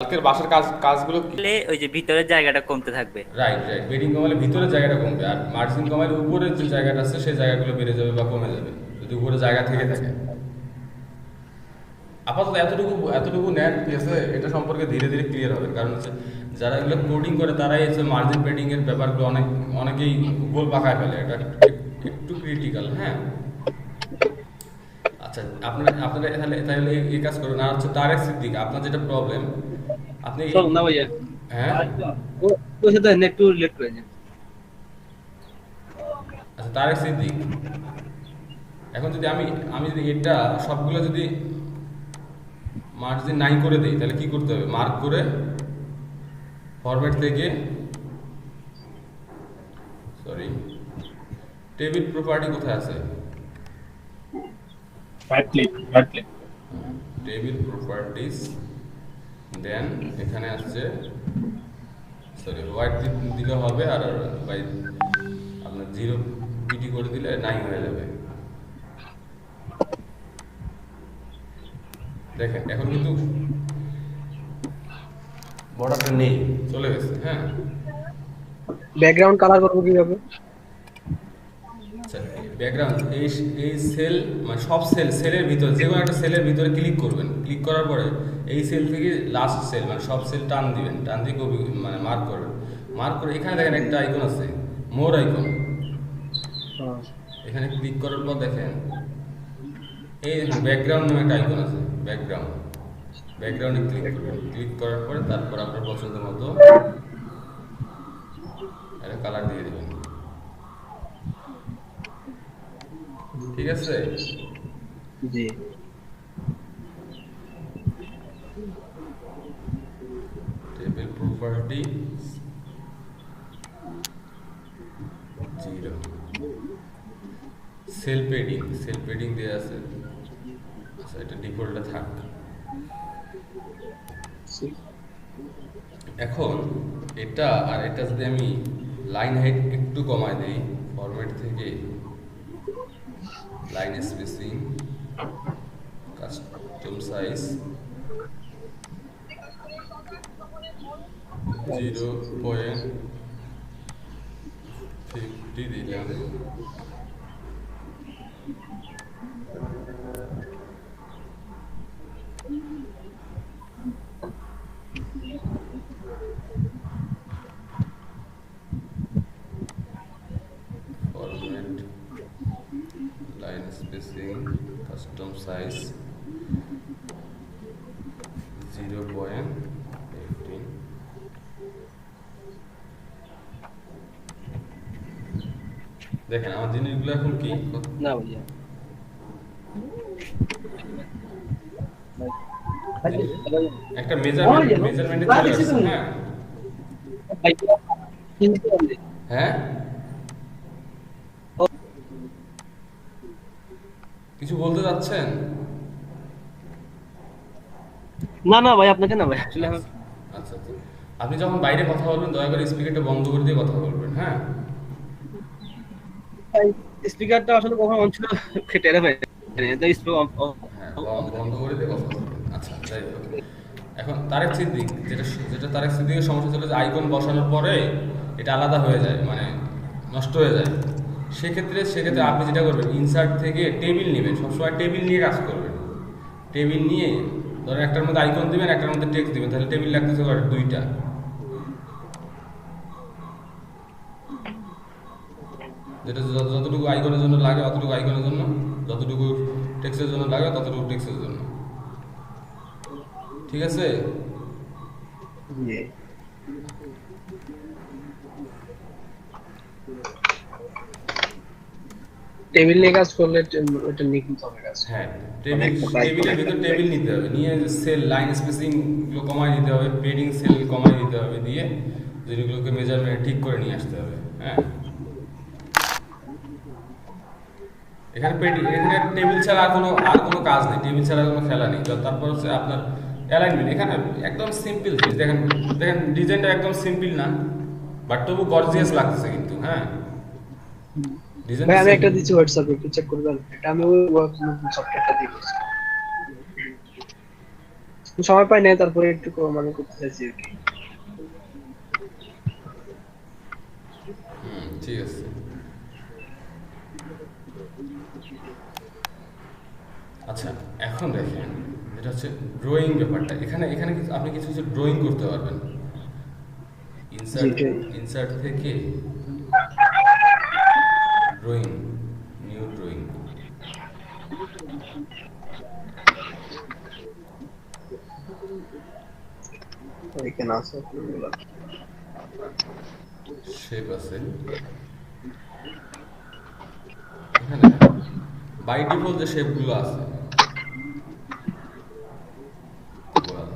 কালকের বাসার কাজগুলো কি? তাহলে ওই যে ভিতরের জায়গাটা কমতে থাকবে। Right, right. বেডিং কমালে ভিতরের জায়গাটা কমবে, আর মার্জিন কমালে উপরের যে জায়গাটা আছে সেই জায়গাগুলো বেড়ে যাবে বা কমে যাবে, যদি উপরে জায়গা থেকে আচ্ছা। থাকে। আপাতত এতটুকু এতটুকু নেন, ঠিক আছে? এটা সম্পর্কে ধীরে ধীরে ক্লিয়ার হবে, কারণ হচ্ছে যারা এগুলো কোডিং করে তারাই হচ্ছে মার্জিন বেডিং এর ব্যাপারগুলো অনেকেই গোল পাকায় ফেলে। এটা একটু ক্রিটিক্যাল, হ্যাঁ। আচ্ছা, আপনারা তাহলে তাহলে এই কাজ করুন। আর হচ্ছে তারেক সিদ্দিক, আপনার যেটা প্রবলেম, আপনি চল না ভাইয়া, হ্যাঁ। তোর সাথে একটু লেট করে যাই। আচ্ছা, তারেক সিদ্দিক, এখন যদি আমি আমি যদি এটা সবগুলো যদি মার্জিন নাই করে দিই, তাহলে কি করতে হবে? মার্ক করে ফরম্যাট থেকে, সরি, টেবিল প্রপার্টি কোথায় আছে? Right click. টেবিল প্রপার্টিস, দেন এখানে আসছে, সরি, হোয়াইট দিলে হবে, আর বাই আপনার জিরো পিটি করে দিলে নাই হয়ে যাবে। দেখেন এখন কিন্তু বর্ডারটা নেই, চলে গেছে, হ্যাঁ। ব্যাকগ্রাউন্ড কালার করবো কিভাবে? আচ্ছা, ব্যাকগ্রাউন্ড, এই সেল, মানে সব সেলের ভিতরে, যে কোনো একটা সেলের ভিতরে ক্লিক করবেন। ক্লিক করার পরে এই সেল থেকে লাস্ট সেল, মানে সব সেল টান দিবেন, টান দিয়ে কপি, মানে মার্ক করবেন। মার্ক করে এখানে দেখেন একটা আইকন আছে, মোর আইকন। এখানে ক্লিক করার পর দেখেন এই দেখুন ব্যাকগ্রাউন্ড নামে একটা আইকন আছে, ব্যাকগ্রাউন্ড। ব্যাকগ্রাউন্ডে ক্লিক করবেন। ক্লিক করার পরে তারপর আপনার পছন্দ মতো একটা কালার দিয়ে দেবেন, ঠিক আছে? জি। Table property zero, cell padding দেওয়া আছে। আচ্ছা, এটা ডিফল্টে থাক। এখন এটা আর এটা যদি আমি লাইন হাইট একটু কমায় দিই, ফরম্যাট থেকে লাইন স্পেসিং, কাস্টম সাইজ 0.50 দিলাম, format, line spacing, custom size 0.15। দেখেন আমার জিনিসগুলো এখন কি, না ভাইয়া, একটা মেজারমেন্টে চলে আসছে, হ্যাঁ। হ্যাঁ, কিছু বলতে চাচ্ছেন? না না ভাই, আপনাকে না ভাই, আসলে আচ্ছা, আচ্ছা, আচ্ছা। আপনি যখন বাইরে কথা বলবেন দয়া করে স্পিকারটা বন্ধ করে দিয়ে কথা বলবেন, হ্যাঁ। স্পিকারটা আসলে কখন অন ছিল টেরে ভাই, হ্যাঁ, বন্ধ করে দিয়ে কথা বলবেন। আচ্ছা, যাই হোক। এখন তারেক সিদ্দিক, যেটা যেটা তারেক সিদ্দিকের সমস্যা ছিল যে আইকন বসানোর পরে এটা আলাদা হয়ে যায়, মানে নষ্ট হয়ে যায়। সেক্ষেত্রে আপনি যেটা করবেন, ইনসার্ট থেকে টেবিল নেবেন, সবসময় টেবিল নিয়ে কাজ করবেন। টেবিল নিয়ে ধরেন একটার মধ্যে আইকন দিবেন, একটার মধ্যে টেক্সট দিবেন, তাহলে টেবিল লাগতেছে দুইটা। যেটা যতটুকু আইকনের জন্য লাগে অতটুকু আইকনের জন্য, যতটুকু টেক্সটের জন্য লাগে ততটুকু টেক্সটের জন্য, ঠিক আছে? জি। টেবিল নিয়ে কাজ করলে ওটা নিয়ে কিন্তু হবে কাজ। হ্যাঁ, মানে একটা প্রাইস টেবিলের ভিতর টেবিল নিতে হবে, নিয়ে সেল লাইন স্পেসিং গুলো কমায় দিতে হবে, পেডিং সেল কমায় দিতে হবে, দিয়ে জিনিসগুলোকে মেজারমেন্ট ঠিক করে নিয়ে আসতে হবে, হ্যাঁ। এখানে টেবিল ছাড়া আর কোনো কাজ নেই, টেবিল ছাড়া কোনো খেলা নেই। তারপর হচ্ছে আপনার অ্যালাইনমেন্ট, এখানে একদম সিম্পল জিনিস। দেখেন, দেখেন ডিজাইনটা একদম সিম্পল না, বাট তবু গর্জিয়াস লাগতেছে কিন্তু, হ্যাঁ। ভাই ডিজাইনটা আমি একটা সিম্পল। দিচ্ছি হোয়াটসঅ্যাপে, একটু চেক করবেন। এটা আমি ওই সফটওয়্যারটা দিয়ে করছি। সময় পাই না, তারপরে একটু মানে করতে চাইছি আর কি। ঠিক আছে। আচ্ছা, এখন দেখেন যেটা হচ্ছে ড্রয়িং ব্যাপারটা, এখানে এখানে আপনি কিছু কিছু ড্রয়িং করতে পারবেন। ইনসার্ট যেটাই ইনসার্ট থেকে ড্রয়িং, নিউ ড্রয়িং, এখানে আছে ওগুলা। শেপ আছে এখানে, বাই ডিফল্ট যে শেপগুলো আছে, ওয়াল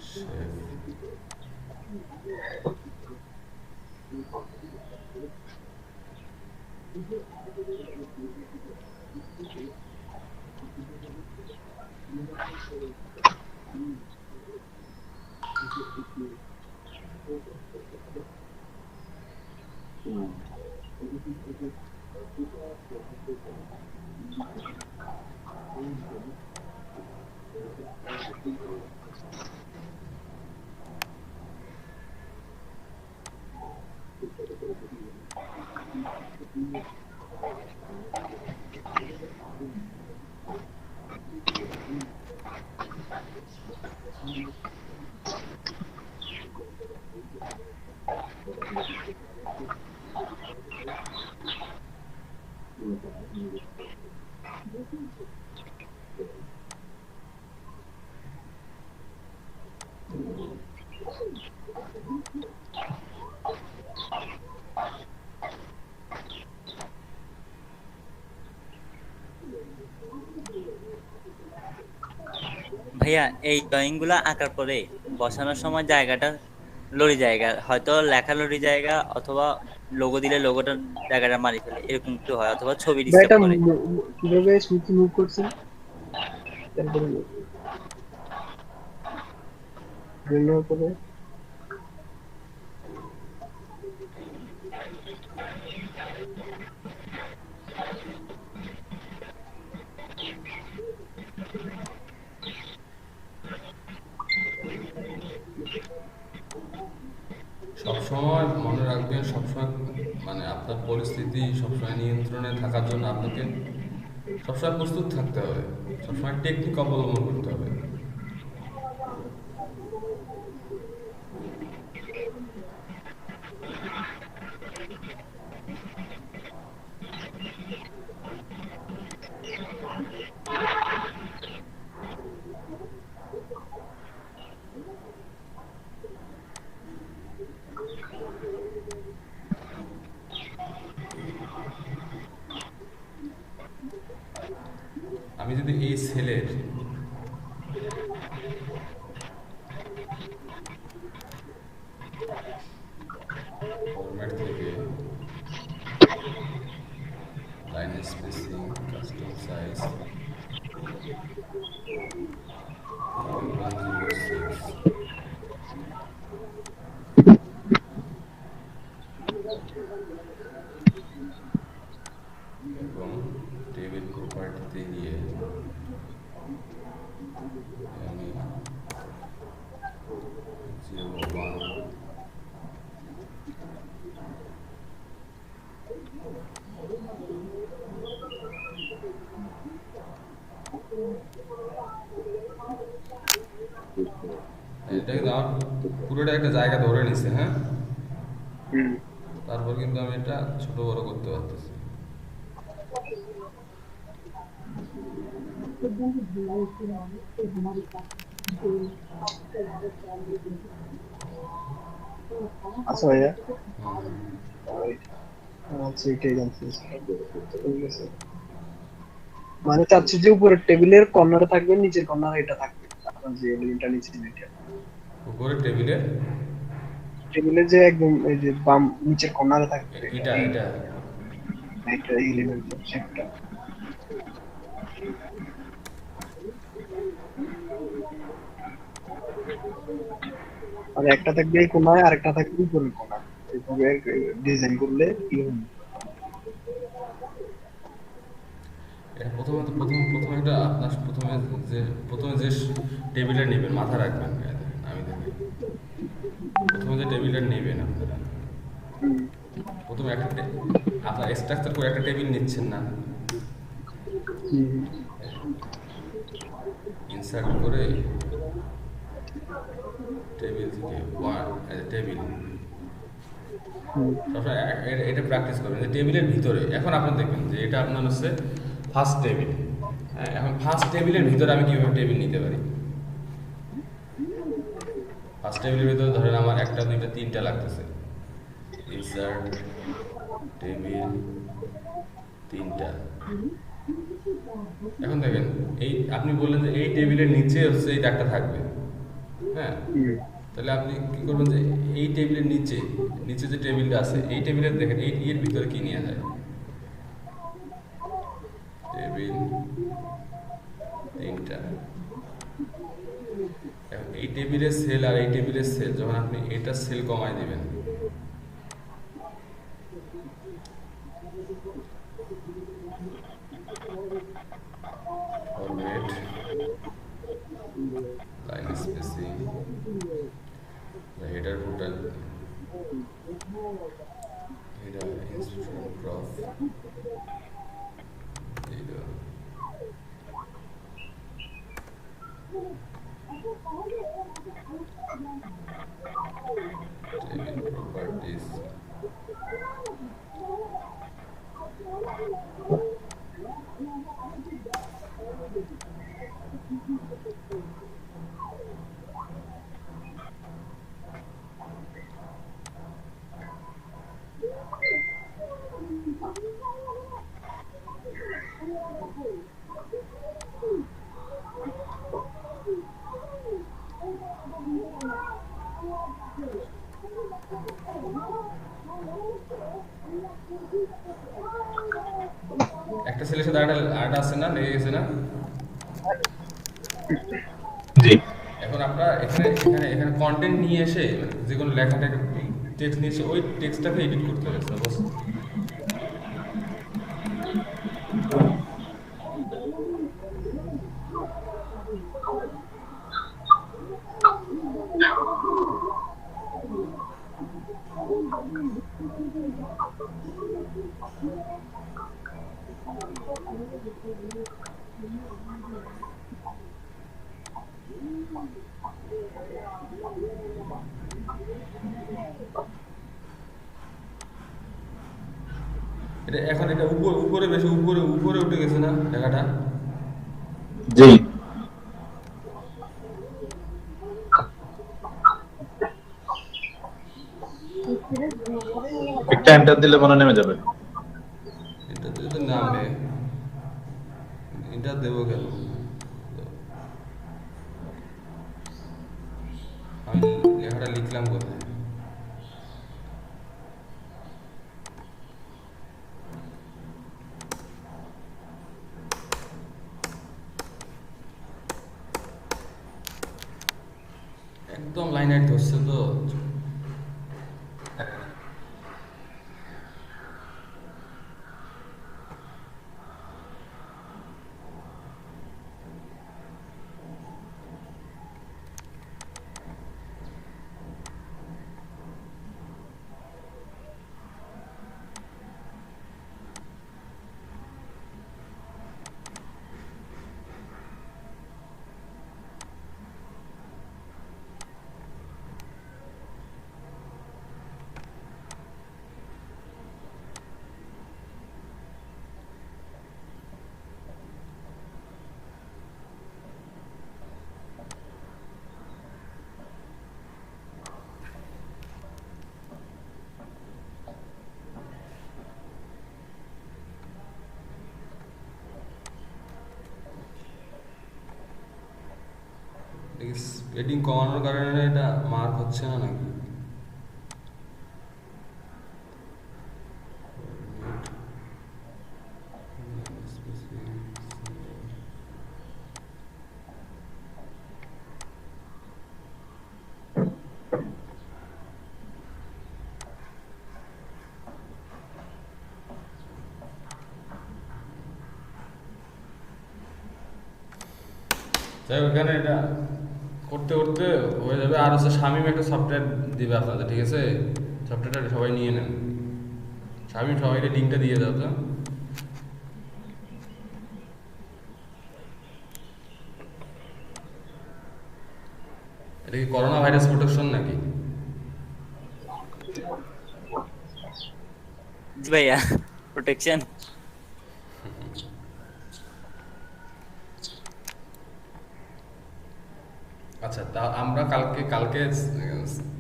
শেপ, ভাইয়া এই ড্রয়িং গুলা আঁকার পরে বসানোর সময় জায়গাটা লড়ি জায়গা, হয়তো লেখা লড়ি জায়গা, অথবা লোগো দিলে লোগোটার জায়গাটা মারি ফেলে, এরকম একটু হয়, অথবা ছবি ভাই ডিস্টার্ব এটা করে। কিভাবে স্মুথলি মুভ করছেন, তারপরে ভিন্ন করে সবসময় মনে রাখবেন, সবসময় মানে আপনার পরিস্থিতি সবসময় নিয়ন্ত্রণে থাকার জন্য আপনাকে সবসময় প্রস্তুত থাকতে হবে, সবসময় টেকনিক অবলম্বন করতে হবে। আমি যদি এই সেলের ফরম্যাট থেকে লাইন স্পেসিং, কাস্টম সাইজ 106 এবং টেবিল প্রপার্টিতে গিয়ে আমি 01 এটা কিন্তু আমার পুরোটা একটা জায়গা ধরে নিছে, হ্যাঁ। তারপর কিন্তু আমি এটা ছোট বড় করতে পারতেছি। আচ্ছা ভাইয়া, হুম। আচ্ছা এটাই জানতে চাইছিলাম। ঠিক আছে, মানে চাচ্ছি যে উপরের টেবিলের কর্নারে থাকবে, নিচের কর্নারে এটা থাকবে, আপনার যে এলিমেন্টটা নিচে এটা উপরে টেবিলের টেবিলের যে একদম এই যে বাম নিচের কর্নারে থাকবে এটা এটা এটা এলিমেন্ট সেটটা। আর একটা থাকবে এই কোনায়, আর একটা থাকবে উপরের কোনায়, এইভাবে ডিজাইন করলে কি হবে? এটা প্রথমে একটা আপনার প্রথমে যে টেবিলটা নেবেন মাথা রাখবেন, আমি দেখি প্রথমে যে টেবিলটা নেবেন আপনারা, প্রথমে আপনার স্ট্রাকচার করে একটা টেবিল নিচ্ছেন না, ইনসার্ট করে টেবিল থেকে টেবিল সবসময় এটা প্র্যাকটিস করবেন যে টেবিলের ভিতরে। এখন আপনার দেখবেন যে এটা আপনার হচ্ছে ফার্স্ট টেবিল। হ্যাঁ, এখন ফার্স্ট টেবিলের ভিতরে আমি কীভাবে টেবিল নিতে পারি? ফার্স্ট টেবিলের ভিতরে ধরেন আমার একটা দুইটা তিনটা লাগতেছে, ইনসার্ট টেবিল তিনটা। এখন দেখেন এই আপনি বললেন যে এই টেবিলের নিচে হচ্ছে এই দাগটা থাকবে। হ্যাঁ, তাহলে আপনি কি করবেন যে এই টেবিলের নিচে যে টেবিলটা আছে এই টেবিলের দেখেন এই এর ভিতরে কি নিয়ে যায়, টেবিল তিনটা। এখন এই টেবিলের সেল আর এই টেবিলের সেল যখন আপনি এটা সেল কমাই দিবেন, ফরম্যাট লাইন স্পেসিং হেডার ফুটার হেডার ইনস্ট্রাকশন ক্রপ এইটা টেবিল প্রপার্টিজ একটা সেলের সাথে আরেকটা আছে না, লেগে গেছে না? জি এখন আপনারা এখানে কন্টেন্ট নিয়ে এসে মানে যে কোনো লেখাটাকে টেক্সট নিয়ে এসে ওই টেক্সটটাকে এডিট করতে হবে। সাপোজ এখন এটা উপরে বেশি উপরে উঠে গেছে না লেখাটা? জি একটা এন্টার দিলে মনে নেমে যাবে। এটা তো নামবে, এটা দেবো কেন? আমি লেখাটা লিখলাম কোথায়? একদম লাইন হাইট ধরছে তো। স্পেডিং কমানোর কারণে এটা মার্ক হচ্ছে না নাকি? যাই হোক, ওখানে এটা করতে করতে হয়ে যাবে। আর হচ্ছে শামীম একটা সফটওয়্যার দিবে আপনাদের, ঠিক আছে? সফটওয়্যারটা সবাই নিয়ে নেন। শামীম সবাইকে লিঙ্কটা দিয়ে দাও তো। এটা কি করোনা ভাইরাস প্রোটেকশন নাকি? জি ভাইয়া, প্রোটেকশন। আচ্ছা, তা আমরা কালকে কালকে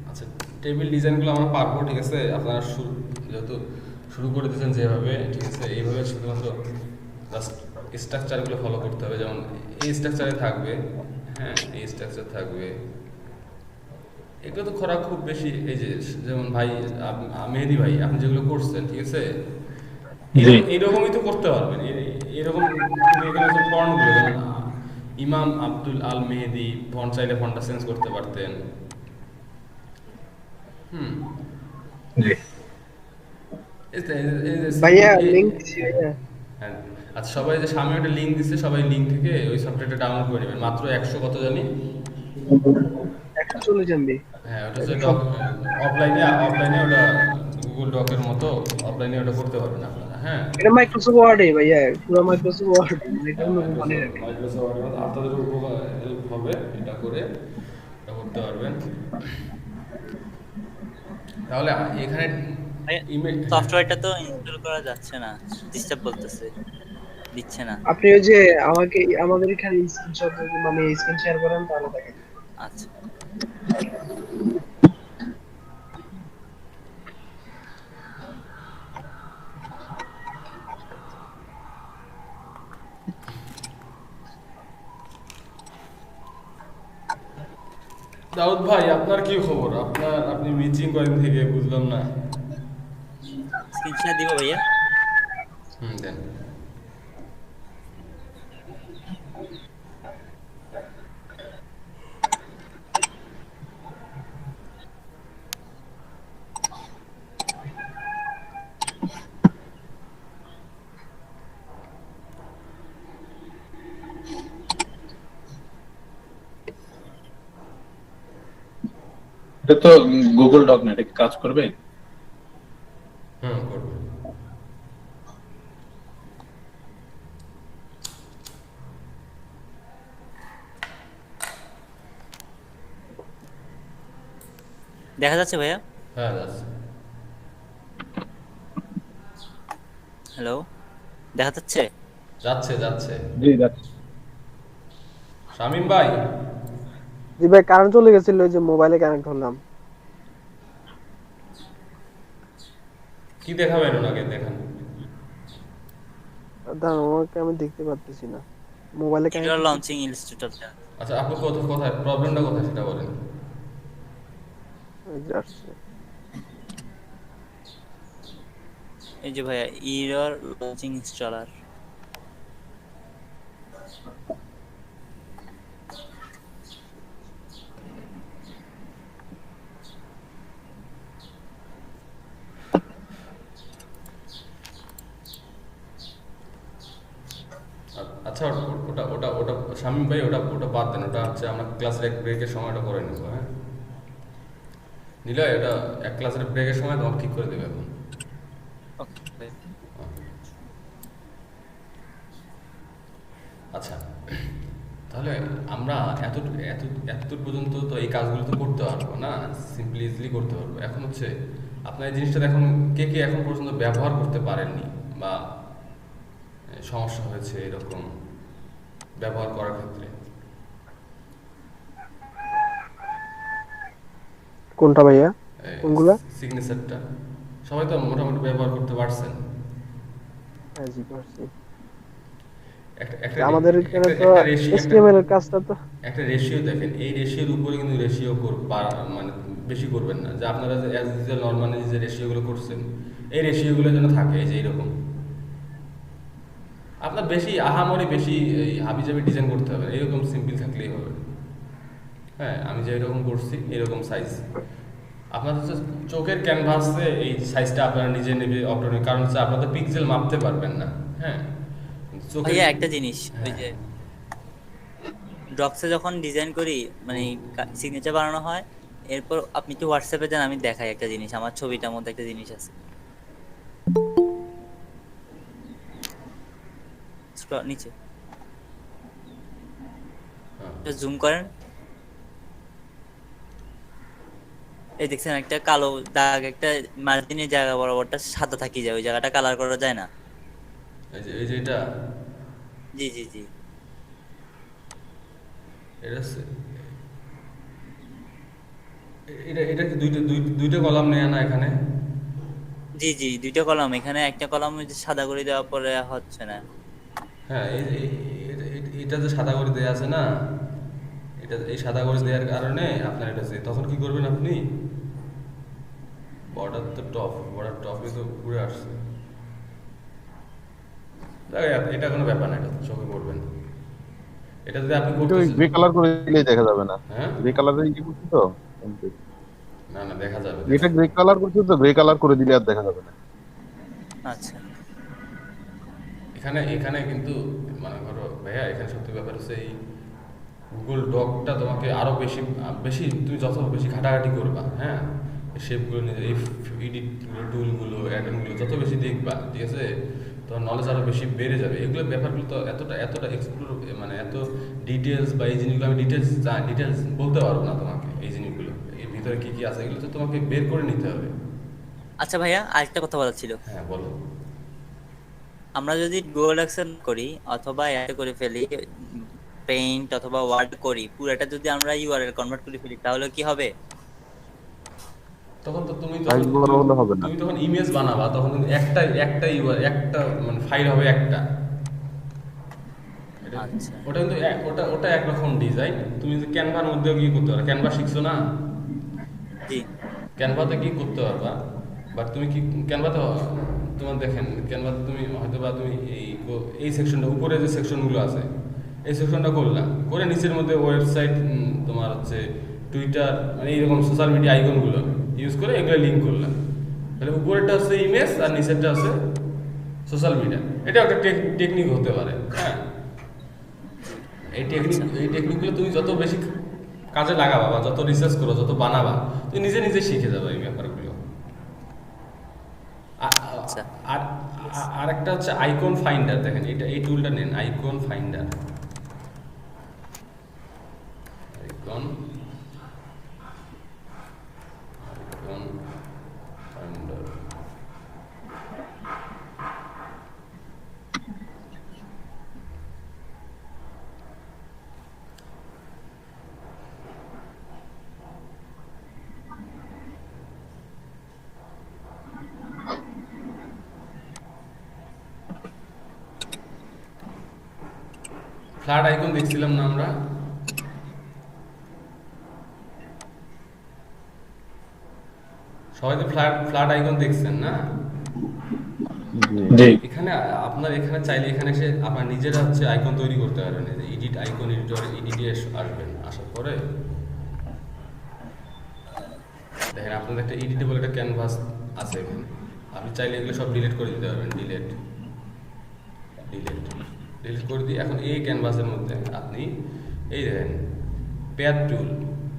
আচ্ছা, টেবিল ডিজাইনগুলো আমরা পারবো, ঠিক আছে? আপনারা যেহেতু শুরু করে দিয়েছেন যেভাবে, ঠিক আছে, এইভাবে শুধুমাত্র জাস্ট স্ট্রাকচারগুলো ফলো করতে হবে। যেমন এই স্ট্রাকচারে থাকবে, হ্যাঁ, এই স্ট্রাকচার থাকবে। এগুলো তো করা খুব বেশি, এই যে যেমন ভাই মেহেদি ভাই আপনি যেগুলো করছেন, ঠিক আছে, জি। এইরকমই তো করতে পারবেন। এরকম এখানে যে ফন্টগুলো, যেমন ইমাম আব্দুল আল মেহেদি ফন্ট, চাইলে ফন্টটা চেঞ্জ করতে পারতেন। হুম। জি। ভাইয়া লিংক দিছি ভাইয়া। হ্যাঁ, আচ্ছা, সবাই যে সামনে একটা লিঙ্ক দিচ্ছে, সবাই লিঙ্ক থেকে ওই সফটওয়্যারটা ডাউনলোড করে নেবেন। মাত্র 100 কত জানি। 140 এমবি। হ্যাঁ, ওটা হচ্ছে অফলাইনে ওটা গুগল ডকের মতো অফলাইনে ওটা করতে পারবেন আপনারা। হ্যাঁ, এটা মাইক্রোসফট ওয়ার্ডে ভাইয়া, পুরো মাইক্রোসফট ওয়ার্ড, মানে এটা কোনো কোম্পানি রাখে। মাইক্রোসফট আপনাদের উপকার হেল্প হবে, এটা করে এটা করতে পারবেন। তাহলে এখানে ইমেল, সফটওয়্যারটা তো ইনস্টল করা যাচ্ছে না, ডিস্টার্ব বলতেছে, দিচ্ছে না। আপনি ওই যে আমাদের এখানে স্ক্রিনশট, মানে স্ক্রিন শেয়ার করেন তাহলে দেখেন। আচ্ছা, দাউদ ভাই আপনার কি খবর? আপনি মিটিং করেন থেকে বুঝলাম না। স্ক্রিনশট দিব ভাইয়া। দেন। এটা তো গুগল ডক না, এটা কি কাজ করবে? করবে। দেখা যাচ্ছে ভাইয়া? হ্যাঁ, যাচ্ছে। হ্যালো, দেখা যাচ্ছে? যাচ্ছে যাচ্ছে। জি, যাচ্ছে। শামীম ভাই, জি ভাই, কারেন্ট চলে গেছিল, ওই যে মোবাইলে কানেক্ট হলাম। কি দেখাবেন ওনাকে? দেখান। দাঁড়ান, আমাকে আমি দেখতে পারতেছি না, মোবাইলে ভিডিও কানেক্ট। Launching institute. আচ্ছা, আপনি কোথায় প্রবলেমটা কোথায় সেটা বলেন। যাচ্ছে। এই যে ভাইয়া, ইরর লঞ্চিং ইনস্টলার। আচ্ছা, ওটা ওটা ওটা শামীম ভাই, ওটা ওটা বাদ দেন। ওটা হচ্ছে আমরা ক্লাসের এক ব্রেকের সময়টা করে নেব। হ্যাঁ, নিলয়, এটা এক ক্লাসের ব্রেকের সময় তোমাকে ঠিক করে দেবে এখন। ওকে। আচ্ছা, তাহলে আমরা এত এত এতদূর পর্যন্ত তো এই কাজগুলো তো করতে পারবো না, সিম্পলি ইজিলি করতে পারবো। এখন হচ্ছে আপনার এই জিনিসটা এখন কে কে এখন পর্যন্ত ব্যবহার করতে পারেননি, বা সমস্যা হয়েছে এরকম ব্যবহার করার ক্ষেত্রে? কোনটা ভাইয়া? কোনগুলা? সিগনেচারটা সবাই তো মোটামুটি ব্যবহার করতে পারছেন। হ্যাঁ জি, পারছি। একটা আমাদের এখানে তো একটা রেশিও, HTML এর কাজটা তো একটা রেশিও দেখেন। এই রেশিওর উপরে কিন্তু রেশিও মানে বেশি করবেন না, যে আপনারা যে অ্যাজ ইউজুয়াল নর্মালি যে রেশিওগুলো করছেন, এই রেশিওগুলো যেন থাকে এই যে এইরকম। আপনার বেশি আহামরি বেশি হাবিজাবি ডিজাইন করতে হবে, এরকম সিম্পল থাকলেই হবে। হ্যাঁ, আমি যে এরকম করছি এরকম সাইজ, আপনার হচ্ছে চোখের ক্যানভাসে এই সাইজটা আপনারা নিজে নেবে অটোমেটিক, কারণ হচ্ছে আপনারা তো পিক্সেল মাপতে পারবেন না। হ্যাঁ, চোখের, ভাইয়া একটা জিনিস, ওই হ্যাঁ, যে ড্রপসে যখন ডিজাইন করি মানে সিগনেচার বানানো হয়, এরপর আপনি একটু হোয়াটসঅ্যাপে যান, আমি দেখাই একটা জিনিস, আমার ছবিটার মধ্যে একটা জিনিস আছে। নিচে হ্যাঁ জুম করেন, এই দেখছেন একটা কালো দাগ, একটা মার্জিনের জায়গা বরাবরটা সাদা থাকি যায়, ওই জায়গাটা কালার করা যায় না? এই যে এটা জি জি জি এটা এটা এটা কি দুইটা কলাম নেয় না এখানে? জি জি দুইটা কলাম, এখানে একটা কলাম সাদা করে দেওয়ার পরে হচ্ছে না। হ্যাঁ এটা যে সাদা করে দেয়া আছে না, এটা এই সাদা করে দেওয়ার কারণে আপনার এটা তখন কি করবেন আপনি, বর্ডার টপে তো ঘুরে আসছে। এটা কোনো ব্যাপার না, এটা চোখে পড়বে না। এটা যদি আপনি কিন্তু করতেছেন, গ্রে কালার করে দিলেই দেখা যাবে না। হ্যাঁ গ্রে কালারে ইয়ে করছি তো, না দেখা যাবে, এটা গ্রে কালার করছি তো, গ্রে কালার করে দিলে আর দেখা যাবে না। আচ্ছা এখানে এখানে কিন্তু মনে করো ভাইয়া, এখানে সত্যি ব্যাপার হচ্ছে এই গুগল ডকটা তোমাকে আরো বেশি বেশি তুমি যত বেশি ঘাটাঘাটি করবা, হ্যাঁ শেপগুলো নিয়ে এই এডিট টুলগুলো অ্যাডনগুলো যত বেশি দেখবা, ঠিক আছে, তোমার নলেজ আরো বেশি বেড়ে যাবে। এগুলো ব্যাপারগুলো তো এতটা এক্সপ্লোর, মানে এত ডিটেলস বা এই জিনিসগুলো আমি ডিটেলস বলতে পারবো না তোমাকে। এই জিনিসগুলো এর ভিতরে কি কি আছে এগুলো তো তোমাকে বের করে নিতে হবে। আচ্ছা ভাইয়া, আরেকটা কথা বলার ছিল। হ্যাঁ বলো। আমরা যদি গুগল অ্যাকসেস করি অথবা অ্যাড করে ফেলি, পেইন্ট অথবা ওয়ার্ড করি, পুরোটা যদি আমরা ইউআরএল কনভার্ট করে ফেলি তাহলে কি হবে? তখন তো তুমি সাইজ বড় হলে হবে না। তুমি তখন ইমেজ বানাবা, তখন কিন্তু একটা মানে ফাইল হবে একটা। আচ্ছা ওটা কিন্তু ওটা একরকম ডিজাইন। তুমি যে ক্যানভার মধ্যে কি করতে পারো, ক্যানভা শিখছো না, জি ক্যানভাতে কি করতে পারবা, বাট তুমি কি ক্যানভাতে তোমার দেখেন ক্যানভাতে তুমি হয়তো বা তুমি এই সেকশনটা উপরে যে সেকশনগুলো আছে এই সেকশনটা করলাম, করে নিচের মধ্যে ওয়েবসাইট, তোমার হচ্ছে টুইটার, মানে এইরকম সোশ্যাল মিডিয়া আইকনগুলো ইউজ করে এগুলো লিঙ্ক করলাম। তাহলে উপরেরটা হচ্ছে ইমেজ আর নিচেরটা হচ্ছে সোশ্যাল মিডিয়া। এটা একটা টেকনিক হতে পারে, হ্যাঁ। এই টেকনিকগুলো তুমি যত বেশি কাজে লাগাবা বা যত রিসার্চ করো, যত বানাবা, তুমি নিজে নিজে শিখে যাবে এই ব্যাপারগুলো। আচ্ছা আর আরেকটা হচ্ছে আইকন ফাইন্ডার। দেখেন এটা এই টুলটা নেন, icon finder. Icon finder flat icon দেখছিলাম না আমরা, সবাই তো ফ্ল্যাট আইকন দেখছেন না? জি এখানে আপনার এখানে চাইলে এখানে এসে আপনার নিজেরা হচ্ছে আইকন তৈরি করতে পারবেন। এডিট আইকন এডিটরে এডিটে আসবেন, আসার পরে দেখেন আপনাদের একটা এডিটেবল একটা ক্যানভাস আছে এখানে। আপনি চাইলে এগুলো সব ডিলিট করে দিতে পারবেন, ডিলিট করে দিয়ে এখন এই ক্যানভাসের মধ্যে আপনি এই দেখেন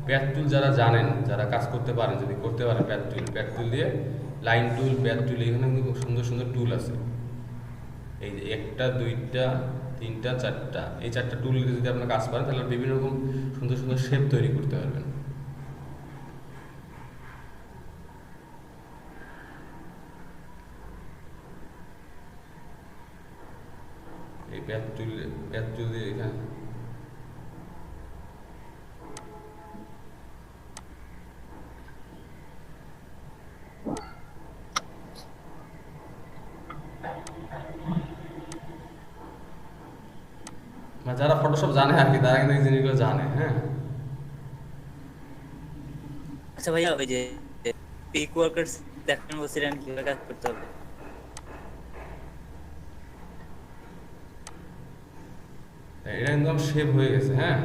প্যাথ টুল যারা জানেন, যারা কাজ করতে পারেন, যদি করতে পারেন প্যাথ টুল দিয়ে লাইন টুল, প্যাথ টুল, এখানে কিন্তু খুব সুন্দর সুন্দর টুল আছে। এই যে 1টা 2টা 3টা 4টা, এই 4টা টুল যদি আপনার কাজ পারেন তাহলে বিভিন্ন রকম সুন্দর সুন্দর শেপ তৈরি করতে পারবেন। এই প্যাথ টুল দিয়ে এখানে যারা ফটোশপ জানে আর কি, তারা কিন্তু এই জিনিসগুলো জানে, হ্যাঁ। আচ্ছা ভাইয়া, ওই যে পিক ওয়ার্কার্স দেখেন বলছিলেন কিভাবে কাজ করতে হবে? এটা একদম শেপ হয়ে গেছে, হ্যাঁ।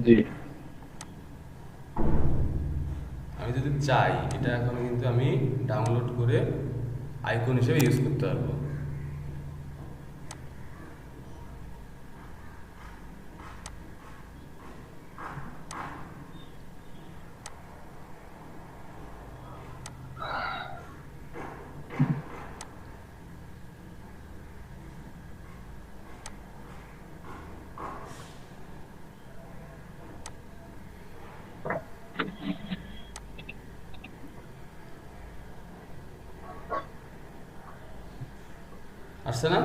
জি আমি যদি চাই এটা এখন কিন্তু আমি ডাউনলোড করে আইকন হিসেবে ইউজ করতে পারবো। আসছে না?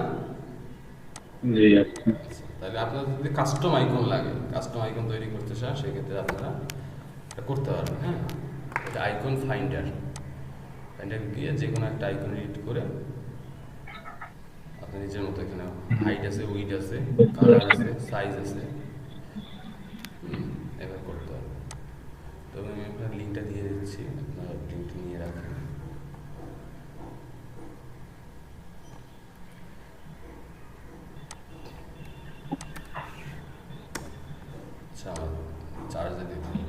জি আচ্ছা। আচ্ছা, তাহলে আপনাদের যদি কাস্টম আইকন লাগে, কাস্টম আইকন তৈরি করতে চান, সেক্ষেত্রে আপনারা এটা করতে পারবেন। হ্যাঁ, এটা আইকন ফাইন্ডার গিয়ে যে কোনো একটা আইকন এডিট করে আপনার নিজের মতো এখানে হাইট আছে, উইড আছে, কালার আছে, সাইজ আছে, এবার করতে হবে। তবে আমি আপনার লিঙ্কটা দিয়ে দিচ্ছি, আপনারা লিঙ্কটা নিয়ে রাখেন। আচ্ছা, আমার চার্জে দিতে হবে।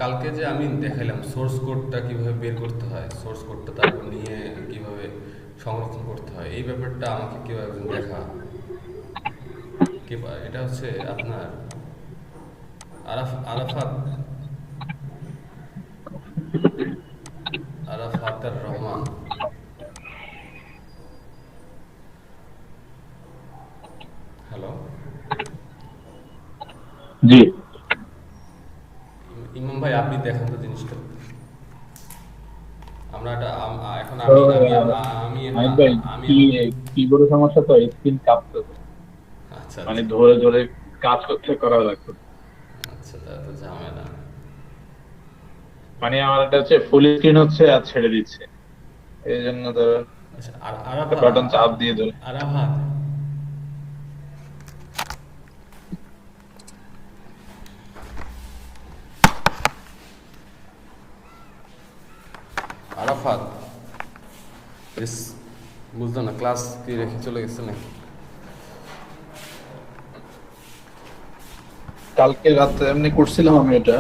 কালকে যে আমি দেখাইলাম সোর্স কোডটা কিভাবে বের করতে হয়, সোর্স কোডটা তারপর নিয়ে কিভাবে সংরক্ষণ করতে হয়, এই ব্যাপারটা আমাকে কেউ একজন দেখা এটা হচ্ছে আপনার আরাফাত আরাফাতের রহমান। হ্যালো, জি ইমাম ভাই, আপনি দেখান তো জিনিসটা। আমরা এখন আমি আমি আইন ভাই, আমি কিবোর্ডের সমস্যা তো, স্ক্রিন কাঁপতো, আচ্ছা মানে আচ্ছা ধরে ধরে কাজ করতে করা লাগতো। আচ্ছা, তা তো ঝামেলা। মানে আমার এটা হচ্ছে ফুল স্ক্রিন হচ্ছে আর ছেড়ে দিচ্ছে, এই জন্য তো আচ্ছা, বাটন চাপ দিয়ে ধরে। আরাফাত, আরাফাত, বুঝলাম না, ক্লাস কি রেখে চলে গেছে নাকি? কালকে রাতে এমনি করছিলাম আমি এটা,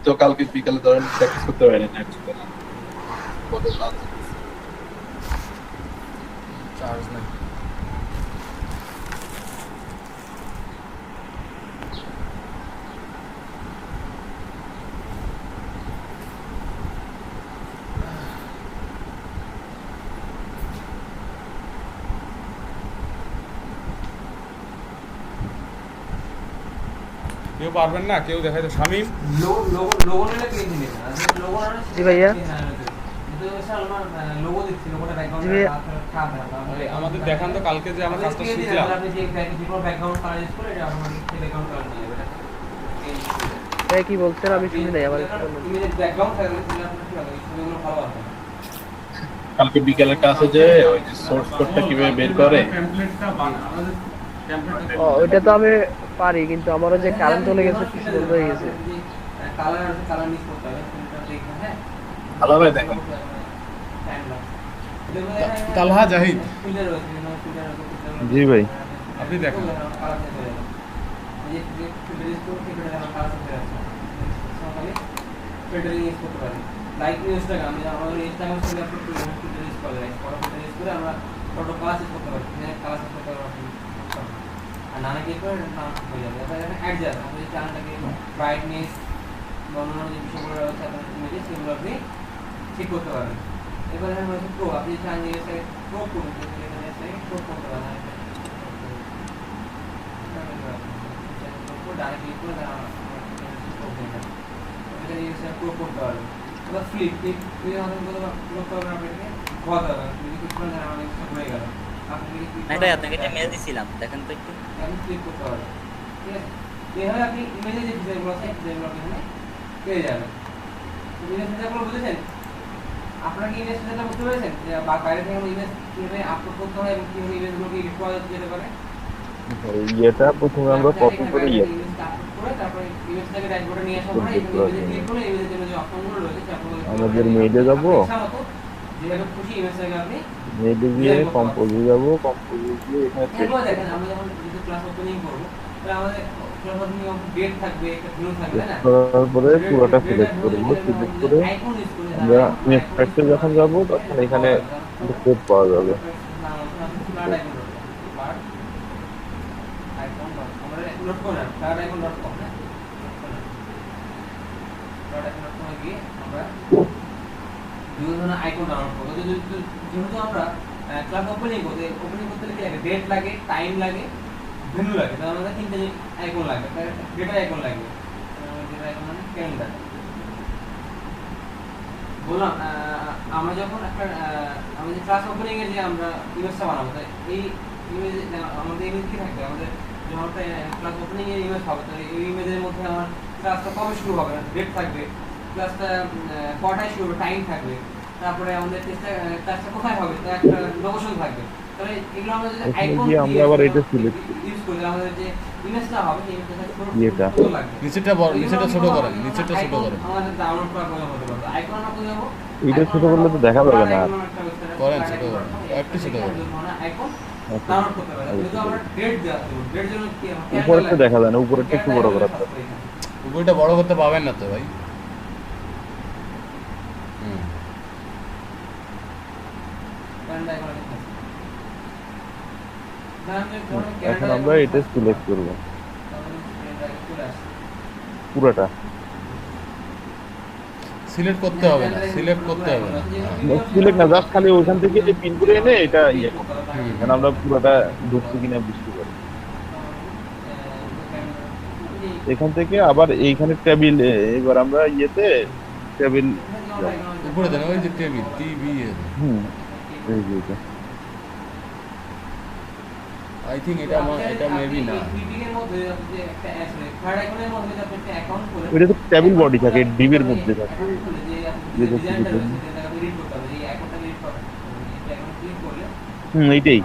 তো কালকে বিকালে ধরেন প্র্যাকটিস করতে পারি না actually। পরে রাতে চার্জ নেই। কেউ পারবেন না, কেউ দেখাই তো। শামীম, জি ভাইয়া। আমাদের দেখান তো কালকে যে আমরা কাজটা শিখলাম। ভাই কি বলছেন আমি শুনি নাই, আবার একটু বলুন। কালকে বিকালের কাছে যে ওই যে সোর্স কোডটা কিভাবে বের করে, ও ওইটা তো আমি পারি, কিন্তু আমারও যে কারেন্ট চলে গেছে, কিছু বন্ধ হয়ে গেছে। ভালোভাবে দেখেন। তালহা জাহিদ, জি ভাই। আপনি দেখেন। লাইক ইনস্টাগ্রাম, আমাদের ইনস্টাগ্রাম থেকে আপনি ফিল্টার ইউজ করে রাখি, পরে ফিল্টার ইউজ করে আমরা টোটো ক্লাস করতে পারি, এখানে ক্লাস করতে পারি। আর নানা কি করে না হয়ে যাবে, তাহলে এখানে অ্যাডজাস্ট আমাদের চ্যানেলটাকে ব্রাইটনেস বর্ণনা যে বিষয়গুলো রয়েছে আপনার ইমেজে, সেগুলো আপনি ঠিক করতে পারবেন। এবারে আমরা হচ্ছে প্রো, আপনি চান যে এসে প্রো করুন, এখানে এসে প্রো করতে পারেন। ডাইরেক্ট ক্লিক করে এটা এসে প্রো করতে পারবেন। এবার ফ্লিপ ফ্লিপ আমাদের করতে পারবেন, আপনাকে ঘোরাতে হবে, যদি কিছু করে দেন আমাদের কিছু হয়ে গেল, আপনি ভাই আপনাকে একটা মেল দিছিলাম, দেখেন তো একটু। আপনি ক্লিক করতে পারবেন। ঠিক আছে, এইভাবে আপনি ইমেজে যে ডিজাইনগুলো আছে, ডিজাইনগুলো আপনি এখানে পেয়ে যাবেন। ইমেজ ডিজাইনগুলো বুঝেছেন? আপনারা কি ইমেজ ডিজাইনটা বুঝতে পেরেছেন যে বাইরে থেকে ইমেজ কিভাবে আপলোড করতে হয় এবং কিভাবে ইমেজগুলোকে এডিট করা যেতে পারে? এটা প্রথমে আমরা কপি করে ইমেজটাকে ড্যাশবোর্ডে নিয়ে আসার পরে ইমেজে ক্লিক করে ইমেজের জন্য যে অপশনগুলো রয়েছে আমাদের মেইলে যাব, যেভাবে খুশি ইমেজটাকে আপনি মেইলে গিয়ে কম্পোজে যাব, কম্পোজে গিয়ে এখানে এরপর দেখেন আমরা যখন ক্লাস ওপেনিং করব, তাহলে আমাদের ক্লাস ওপেনিং ডেট থাকবে, একটা ভিউ থাকবে, তাই না? করার পরে পুরোটা সিলেক্ট করব, সিলেক্ট করে আইকন ইউজ করে আমরা নেক্সট যখন যাব তখন এখানে কোড পাওয়া যাবে। যেহেতু আমরা ক্লাস ওপেনিং করতে হলে কি লাগে, ডেট লাগে, টাইম লাগে, ভেন্যু লাগে। তাহলে আমাদের তিনটে আইকন লাগে, ডেটা আইকন লাগে, ডেটা আইকন মানে ক্যালেন্ডার। বললাম আমরা যখন একটা আমাদের ক্লাস ওপেনিং এ যে আমরা ইমেজটা বানাবো, তাই এই ইমেজ আমাদের ইমেজ কি থাকবে, আমাদের যখন একটা ক্লাস ওপেনিং এর ইমেজ হবে, তাই এই ইমেজের মধ্যে আমার ক্লাসটা কবে শুরু হবে, ডেট থাকবে, ক্লাসটা কটায় শুরু হবে, টাইম থাকবে, তারপরে আমাদের ক্লাসটা কোথায় হবে, তার একটা লোকেশন থাকবে। তাহলে এগুলো আমরা যদি এখানে আইকন গিয়ে আমরা আবার এটা সিলেক্ট ইউজ করি, আমাদের যে ইমেজটা হবে সেই ইমেজটা এটা। ছোট লাগবে। নিচেরটা বড়, নিচেরটা ছোট করেন, নিচেরটা ছোট করেন। আমাদের ডাউনলোড করা প্রয়োজন হতে পারে। আইকন আমরা কোথায় যাবো? এটা ছোট করলে তো দেখা যাবে না আর। করেন ছোট করেন, একটু ছোট করেন। আইকন ডাউনলোড করতে পারে। কিন্তু আমরা ডেট দেওয়া আছে, ডেট জন্য কি উপরেরটা দেখা যায় না, উপরেরটা একটু বড় করা থাকে। উপরটা বড় করতে পাবেন না তো ভাই। হুম, এখন আমরা এটা সিলেক্ট করব পুরোটা। সিলেক্ট করতে হবে না, সিলেক্ট করতে হবে না। সিলেক্ট না, জাস্ট খালি ওখান থেকে যে পিন করে এনে এটা ইয়ে করব। এখন আমরা পুরোটা ঢুকছি কিনা বুঝতে পারি। এখান থেকে আবার এইখানে টেবিল, এবার আমরা ইয়েতে টেবিল উপরে দেন, ওই যে টেবিল টিভি এর। এই যে এটা আই থিঙ্ক এটা এটা মেবি না। ওইটা তো টেবিল বডি থাকে, ডিবের মধ্যে থাকে। এইটাই।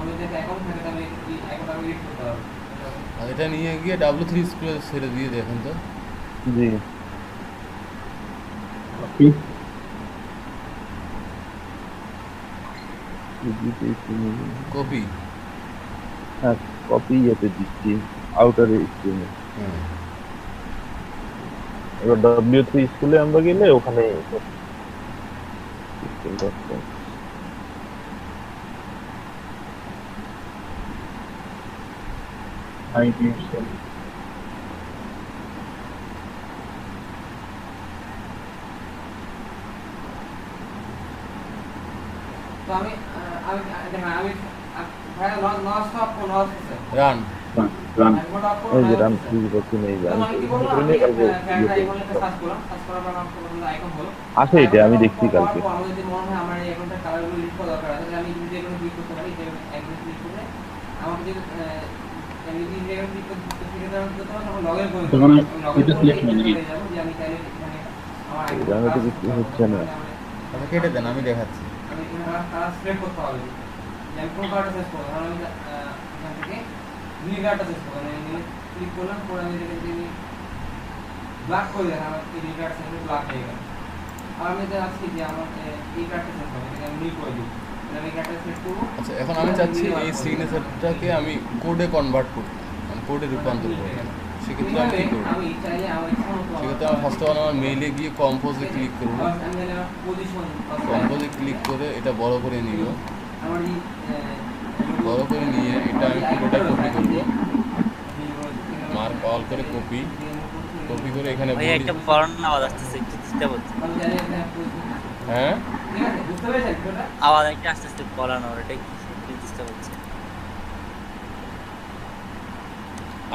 আর এটা নিয়ে গিয়ে W3 স্কুলে ছেড়ে দিয়ে দেখেন তো। জি কপি। হ্যাঁ, কপি ইয়েতে দিচ্ছি আউটার স্ক্রিনে। এবার W3 স্কুলে আমরা গেলে ওখানে তো আমি আমি দেখেন আমি ভাই লস অফ লস আছে রান। এই যে রাম কি করছি নেই জানি আছে, এটা আমি দেখছি কালকে। আমাদের যদি মনে হয় আমার এই অ্যাকাউন্টের কালারগুলো লিস্ট করা দরকার আছে, আমি যদি এখানে ক্লিক করতে পারি, যে একদম ক্লিক করে আমাকে যদি আমি যদি এখানে ক্লিক করতে থেকে দেওয়ার জন্য তখন লগইন করে দেব। এটা সিলেক্ট করে নিয়ে যাব যে আমি চাইলে এখানে আমার জানা তো কিছু হচ্ছে না। আচ্ছা কেটে দেন, আমি দেখাচ্ছি। আমি এখানে কালার সিলেক্ট করতে হবে, যে আমি কোন কালারটা সেট করব। তাহলে আমি এখান থেকে নীল কালারটা সেট করব, আমি ক্লিক করলাম, পরে আমি এখান থেকে ব্ল্যাক করে দেন, আমার এই নীল কালারটা সেট ব্ল্যাক হয়ে গেল। আর আমি চাচ্ছি যে আমার এই কালারটা সেট করব, এটা আমি নীল করে দিই, আমি এই কালারটা সেট করব। আচ্ছা এখন আমি চাচ্ছি এই সিগনেচারটাকে আমি কোডে কনভার্ট করতে, মানে কোডে রূপান্তর করতে। সেক্ষেত্রে আমি কি করব? আমি চাইলে আমার ইচ্ছা মতো সেক্ষেত্রে আমি ফার্স্ট অফ অল আমার মেইলে গিয়ে কম্পোজে ক্লিক করব। আমি পজিশন কম্পোজে ক্লিক করে এটা বড় করে নিব। আমার এই বড় করে নিয়ে এটা আমি পুরোটা কপি করব, মার্ক অল করে কপি করে এখানে ভাই একটা পড়ানোর আওয়াজ আসতেছে, একটু ডিস্টার্ব হচ্ছে। হ্যাঁ ঠিক আছে, বুঝতে পেরেছেন বিষয়টা? আওয়াজ একটা আস্তে আস্তে পড়ানোর, এটা কি ডিস্টার্ব হচ্ছে।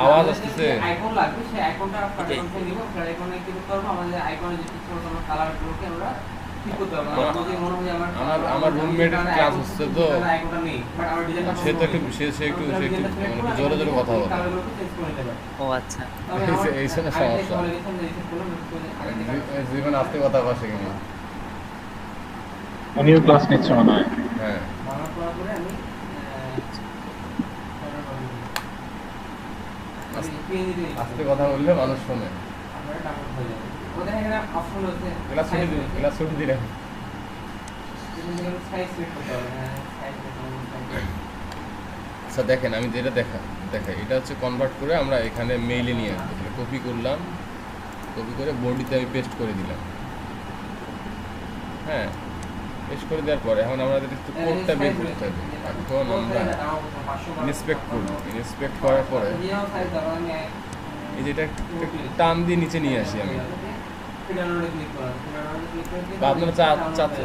আওয়াজ আসতেছে। আইকন লাগবে, সেই আইকনটা ফ্ল্যাট নিব, ফ্ল্যাট আইকনে ক্লিক করব। আমাদের আইকনে যে কিছু আমরা কালারগুলোকে আমরা ঠিক করতে হবে। আমার যদি মনে হয় আমার রুমমেটের ক্লাস হচ্ছে তো, আইকনটা নেই, বাট আমার ডিজাইনটা সে তো একটু সে একটু মানে জোরে জোরে কথা বলে। কালারগুলোকে চেঞ্জ করে নিতে পারি। ও আচ্ছা, এই জন্য সমস্যা। জীবন আস্তে কথা বসে কিনা। উনিও ক্লাস নিচ্ছে মনে হয়। হ্যাঁ বাংলা পড়ার পরে আমি আস্তে কথা বললে মানুষ শোনে। আপনারা ডাউনলোড হয়ে যাবে। ওদের এখানে অপশন আছে ক্লাস ছুটি দিলে সাইজ সিলেক্ট করতে হবে। হ্যাঁ, সাইজ আচ্ছা দেখেন আমি যেটা দেখাই এটা হচ্ছে কনভার্ট করে আমরা এখানে মেইলে নিয়ে আসবো। কপি করলাম, কপি করে বডিতে আমি পেস্ট করে দিলাম। হ্যাঁ, পেস্ট করে দেওয়ার পরে এখন আমাদের একটু কোডটা বের করতে হবে। এখন আমরা ইন্সপেক্ট করব, ইন্সপেক্ট করার পরে এই যেটা টান দিয়ে নিচে নিয়ে আসি আমি। ডাউনলোডে ক্লিক করা ডাউনলোডে ক্লিক করে বা আপনারা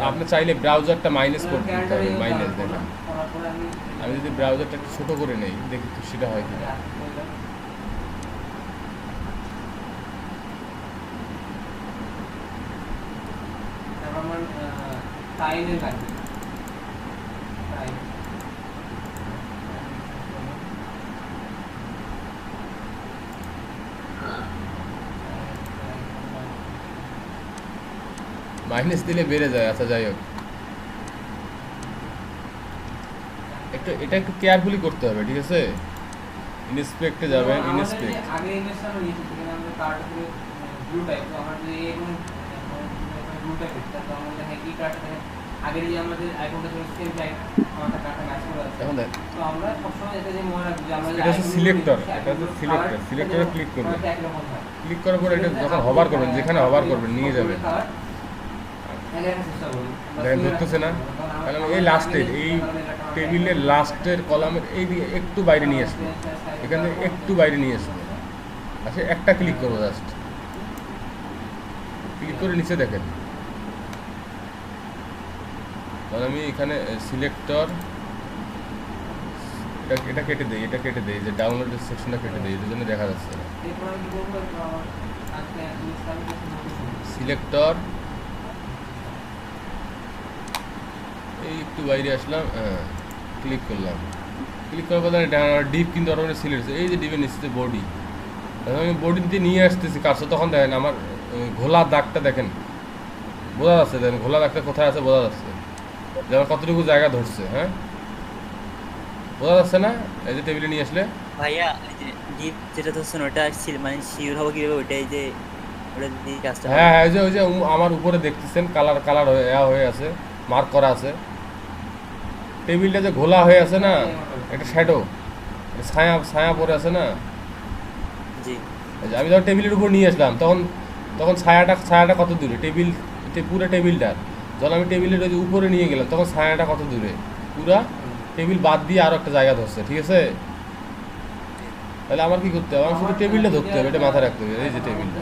আপনি চাইলে ব্রাউজারটা মাইনাস করতে দিতে হবে, মাইনাস দেখেন। করার পরে আমি যদি ব্রাউজারটা একটু ছোট করে নেই দেখি তো সেটা হয় কিনা। তারপর আমার টাইলে লাগবে টাইল মাইনাস দিলে বেড়ে যায়। আচ্ছা যাই হোক, এটা একটু কেয়ারফুলি করতে হবে, ঠিক আছে? ইনস্পেক্টে যাবেন, ইনস্পেক্ট। আগে ইনস্টল হয়েছে সেখানে আমরা কার্ড করে ব্লু টাইপ, তো আমরা যদি এখন ব্লু টাইপ করতে তো আমরা দেখেন কি কার্ড দেখেন আগের যে আমাদের আইকনটা ছিল সেম টাইপ আমাদের কার্ডটা ম্যাচ করে আছে। এখন দেখ, তো আমরা সবসময় এটা যে মনে রাখবো যে আমরা এটা হচ্ছে সিলেক্টর, এটা হচ্ছে সিলেক্টর। সিলেক্টরে ক্লিক করবেন, ক্লিক করার পর এটা যখন হভার করবেন, যেখানে হভার করবেন নিয়ে যাবেন। দেখেন ধরতেছে না? তাহলে আমি এই লাস্টের, এই টেবিলের লাস্টের কলামের এই দিকে একটু বাইরে নিয়ে আসবো, এখান থেকে একটু বাইরে নিয়ে আসবো। আচ্ছা একটা ক্লিক করবো, জাস্ট ক্লিক করে নিচে দেখেন। তাহলে আমি এখানে সিলেক্টর এটা কেটে দেই, এটা কেটে দেই, যে ডাউনলোডের সেকশনটা কেটে দেই, এর জন্য দেখা যাচ্ছে না। সিলেক্টর এই একটু বাইরে আসলাম, হ্যাঁ ক্লিক করলাম। ক্লিক করার পর ডিপ কিন্তু অটোমেটিক সিলেক্ট হচ্ছে। এই যে ডিপের নিচে বডি, আমি বডি দিয়ে নিয়ে আসতেছি কাছে, তখন দেখেন আমার ঘোলা দাগটা দেখেন, বোঝা যাচ্ছে। দেখেন ঘোলা দাগটা কোথায় আছে বোঝা যাচ্ছে, যে আমার কতটুকু জায়গা ধরছে। হ্যাঁ বোঝা যাচ্ছে না? এই যে টেবিলে নিয়ে আসলে ভাইয়া এই যে ডিপ যেটা ধরছেন ওটা মানে শিওর হবে কিভাবে ওইটাই যে ওটা দিয়ে কাজটা হবে? হ্যাঁ হ্যাঁ, ওই যে আমার উপরে দেখতেছেন কালার কালার হয়ে আছে, মার্ক করা আছে। টেবিলটা যে ঘোলা হয়ে আছে না, একটা শ্যাডো, ছায়া ছায়া পড়ে আছে না। জি এই যে আমি যখন টেবিলের উপর নিয়ে আসলাম, তখন ছায়াটা কত দূরে, পুরো টেবিলটা যখন আমি টেবিলের ওই যে উপরে নিয়ে গেলাম, তখন ছায়াটা কত দূরে, পুরা টেবিল বাদ দিয়ে আরো একটা জায়গা ধরছে, ঠিক আছে? তাহলে আমার কি করতে হবে? আমার শুধু টেবিলটা ধরতে হবে, এটা মাথায় রাখতে হবে। এই যে টেবিলটা,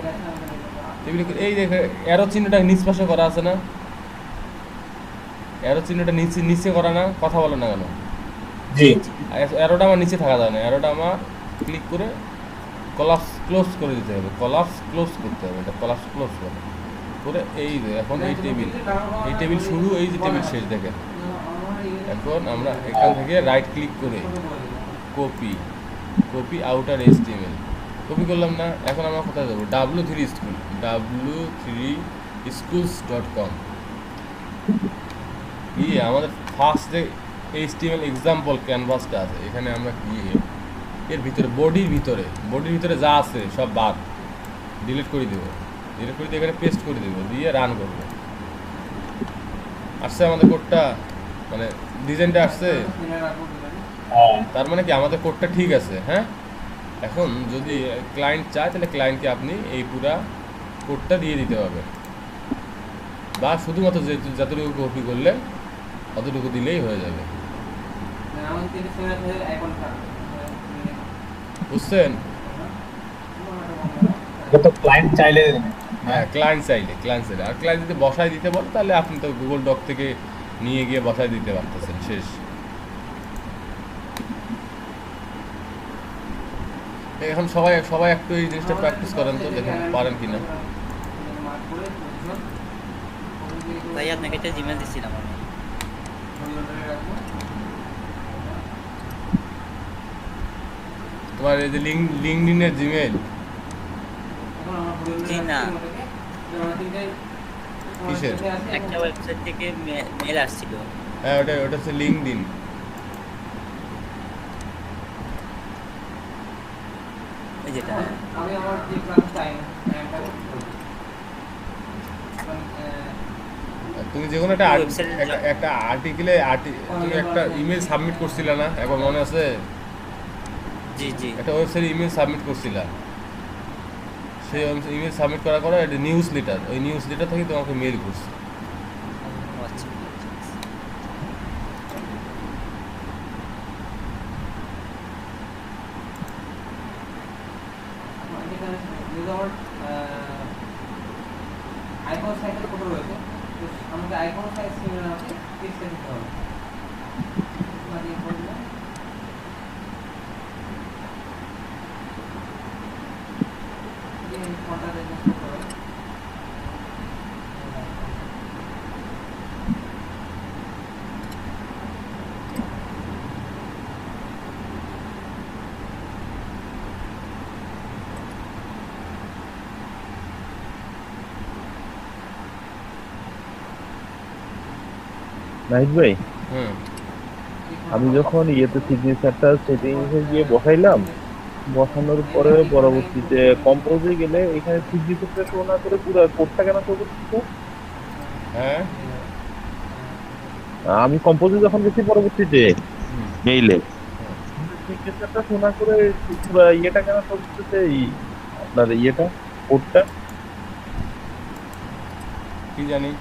এই দেখে অ্যারো চিহ্নটা নিচ পাশে করা আছে না, অ্যারো চিহ্নটা নিচে করা না, কথা বলো না কেন? জি অ্যারোটা আমার নিচে থাকা যায় না, অ্যারোটা আমার ক্লিক করে কলাপস ক্লোজ করে দিতে হবে, কলাপস ক্লোজ করতে হবে, এটা কলাপস ক্লোজ করে এই যে এখন এই টেবিল শুরু, এই যে টেবিল শেষ দেখেন। এখন আমরা এখান থেকে রাইট ক্লিক করে কপি আউটার HTML কপি করলাম না। এখন আমরা কোথায় যাবো? w3schools.com গিয়ে আমাদের ফার্স্ট যে HTML এক্সাম্পল ক্যানভাসটা আছে, এখানে আমরা গিয়ে এর ভিতরে বডির ভিতরে যা আছে সব বাদ ডিলিট করে দেবো, এখানে পেস্ট করে দেবো, দিয়ে রান করবো। আসছে আমাদের কোডটা, মানে ডিজাইনটা আসছে। তার মানে কি আমাদের কোডটা ঠিক আছে। হ্যাঁ, এখন যদি ক্লায়েন্ট চায় তাহলে ক্লায়েন্টকে আপনি এই পুরা কোডটা দিয়ে দিতে হবে, বা শুধুমাত্র যতটুকু কপি করলে অতটুকু দিলেই হয়ে যাবে। বুঝছেন? তো ক্লায়েন্ট চাইলে হ্যাঁ, ক্লায়েন্ট চাইলে আর ক্লায়েন্ট যদি বসায় দিতে বলে তাহলে আপনি তো গুগল ডক থেকে নিয়ে গিয়ে বসায় দিতে পারতেছেন, শেষ। এখন সবাই একটু এই জিনিসটা প্র্যাকটিস করেন তো, দেখেন পারেন কিনা। ভাই আপনাকে একটা জিমেল দিচ্ছিলাম আমি। তোমার এই যে লিঙ্কডইনের জিমেল, জি না, কিসের? একটা ওয়েবসাইট থেকে মেল আসছিল। হ্যাঁ, ওটা হচ্ছে লিঙ্কডইন। এই যেটা আমি আমার যে ক্লাস টাইমটা তুমি যে কোনো একটা আর্টিকেলে তুমি একটা ইমেল সাবমিট করছিলে না, একবার মনে আছে? জি জি একটা ওয়েবসাইটে ইমেল সাবমিট করছিলা, সেই ইমেল সাবমিট করার পরে একটা নিউজ লেটার, ওই নিউজ লেটার থেকে তোমাকে মেল করছে। আচ্ছা আইকন সাইজের ফটো রয়েছে, তো আমাকে আইকন সাইজ ফিক্স দিতে হবে। মানে বললে এই ফটোটা দেখতে করতে হবে। নাহিদ ভাই, হুম আমি যখন ইয়েতে সিগনেচারটা সেটিংসে গিয়ে বসাইলাম, বসানোর পরে পরবর্তীতে কম্পোজে গেলে এখানে সিগনেচারটা শো না করে পুরো কোডটা কেন শো করতেছে? হ্যাঁ আমি কম্পোজে যখন গেছি পরবর্তীতে মেইলে সিগনেচারটা শো না করে পুরো ইয়েটা কেন শো করতেছে, এই আপনার ইয়েটা কোডটা? কি জানি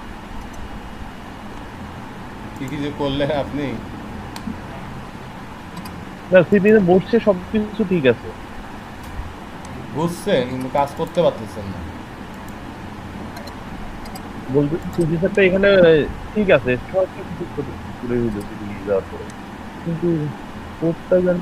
কি কি যে করলেন আপনি। না সিগনেচার বসছে সবকিছু ঠিক আছে, বুঝছেন কিন্তু কাজ করতে পারতেছেন না। বলতে সিগনেচারটা এখানে ঠিক আছে সব কিছু করে হইলো সিগনেচার যাওয়ার পরে, কিন্তু কোডটা যেন